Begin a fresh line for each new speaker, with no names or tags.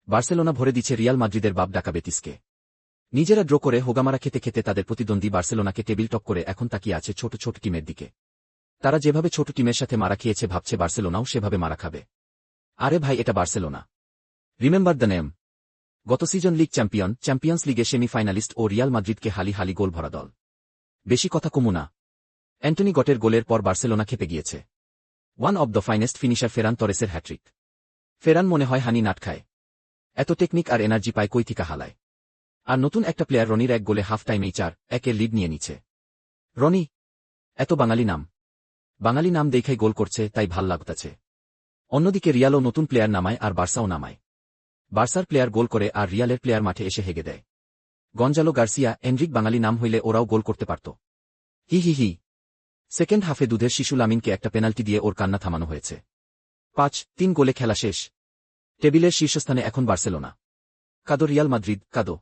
Barcelona ভরে দিচ্ছে Real মাদ্রিদের বাপ ডাকা বেতিসকে। নিজেরা ড্র করে হোগামারা খেতে খেতে তাদের প্রতিদ্বন্দ্বী বার্সেলোনাকে টেবিল টপ করে এখন তাকিয়ে আছে ছোট ছোট টিমের দিকে। তারা যেভাবে ছোট টিমের সাথে মারা খেয়েছে ভাবছে বার্সেলোনাও সেভাবে মারা খাবে। আরে ভাই, এটা বার্সেলোনা। Remember the name. গত সিজন লিগ চ্যাম্পিয়ন, চ্যাম্পিয়ন্স লিগে সেমিফাইনালিস্ট ও রিয়াল মাদ্রিদকে হালি হালি গোল ভরা দল। বেশি কথা কমু না। অ্যান্টনি গটের গোলের পর বার্সেলোনা খেপে গিয়েছে। One of the finest finisher Ferran তরেসের হ্যাট্রিক। ফেরান মনে হয় হানি নাট খায়। এত টেকনিক আর এনার্জি পায় কই থিকা হালায়। আর নতুন একটা প্লেয়ার রনির এক গোলে হাফ টাইমেই 4-1 লিড নিয়ে নিচ্ছে। রনি এত বাঙালি নাম। বাঙালি নাম দেখাই গোল করছে, তাই ভাল লাগতাছে। অন্যদিকে রিয়ালও নতুন প্লেয়ার নামায় আর বার্সাও নামায়। বার্সার প্লেয়ার গোল করে আর রিয়ালের প্লেয়ার মাঠে এসে হেগে দেয়। গঞ্জালো গার্সিয়া, এনরিক বাঙালি নাম হইলে ওরাও গোল করতে পারত। হি হি হি। সেকেন্ড হাফে দুধের শিশু লামিনকে একটা পেনাল্টি দিয়ে ওর কান্না থামানো হয়েছে। 5-3 গোলে খেলা শেষ। টেবিলের শীর্ষস্থানে এখন বার্সেলোনা। কাদো রিয়াল মাদ্রিদ, কাদো।